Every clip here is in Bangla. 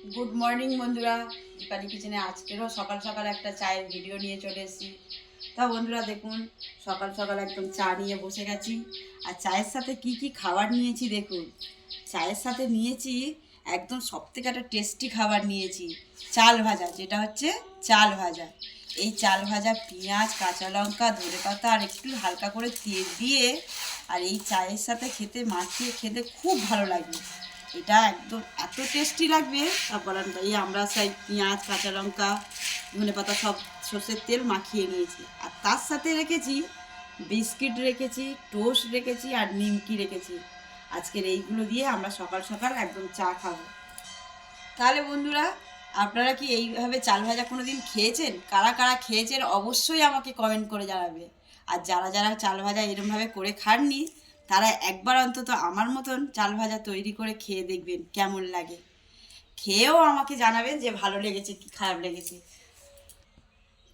গুড মর্নিং বন্ধুরা, দীপালি কিচেনে আজকেরও সকাল সকাল একটা চায়ের ভিডিও নিয়ে চলে এসেছি। তা বন্ধুরা দেখুন, সকাল সকাল একদম চা নিয়ে বসে গেছি। আর চায়ের সাথে কি কি খাবার নিয়েছি দেখুন। চায়ের সাথে নিয়েছি একদম সবথেকে একটা টেস্টি খাবার নিয়েছি, চাল ভাজা, যেটা হচ্ছে চাল ভাজা। এই চাল ভাজা পেঁয়াজ, কাঁচা লঙ্কা, ধনেপাতা আর একটু হালকা করে তেল দিয়ে আর এই চায়ের সাথে খেতে, মাখিয়ে খেতে খুব ভালো লাগবে। এটা একদম এত টেস্টি লাগবে তা বলার না। এই আমরা সেই পেঁয়াজ, কাঁচা লঙ্কা, ধনেপাতা সব সর্ষের তেল মাখিয়ে নিয়েছি। আর তার সাথে রেখেছি বিস্কিট, রেখেছি টোস্ট, রেখেছি আর নিমকি রেখেছি। আজকের এইগুলো দিয়ে আমরা সকাল সকাল একদম চা খাবো। তাহলে বন্ধুরা, আপনারা কি এইভাবে চাল ভাজা কোনো দিন খেয়েছেন? কারা কারা খেয়েছেন অবশ্যই আমাকে কমেন্ট করে জানাবে। আর যারা যারা চাল ভাজা এরমভাবে করে খাননি, তারা একবার অন্তত আমার মতন চাল ভাজা তৈরি করে খেয়ে দেখবেন কেমন লাগে। খেয়েও আমাকে জানাবেন যে ভালো লেগেছে কি খারাপ লেগেছে।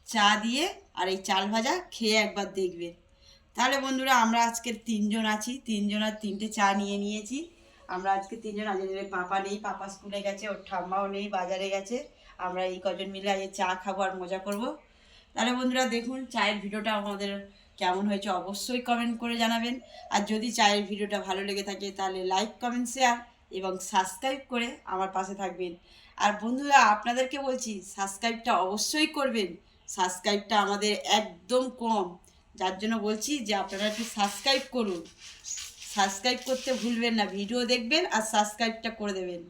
চা দিয়ে আর এই চাল ভাজা খেয়ে একবার দেখবেন। তাহলে বন্ধুরা, আমরা আজকে তিনজন আছি, তিনজনের তিনটে চা নিয়ে নিয়েছি। আমরা আজকে তিনজন, আজকে পাপা নেই, পাপা স্কুলে গেছে, ওর ঠাম্মাও নেই, বাজারে গেছে। আমরা এই কজন মিলে আজকে চা খাবো আর মজা করব। তাহলে বন্ধুরা দেখুন, চায়ের ভিডিওটা আমাদের কেমন হয়েছে অবশ্যই কমেন্ট করে জানাবেন। আর যদি চায়ের ভিডিওটা ভালো লেগে থাকে তাহলে লাইক, কমেন্ট, শেয়ার এবং সাবস্ক্রাইব করে আমার পাশে থাকবেন। আর বন্ধুরা, আপনাদেরকে বলছি সাবস্ক্রাইবটা অবশ্যই করবেন। সাবস্ক্রাইবটা আমাদের একদম কম, যার জন্য বলছি যে আপনারা একটু সাবস্ক্রাইব করুন। সাবস্ক্রাইব করতে ভুলবেন না, ভিডিও দেখবেন আর সাবস্ক্রাইবটা করে দেবেন।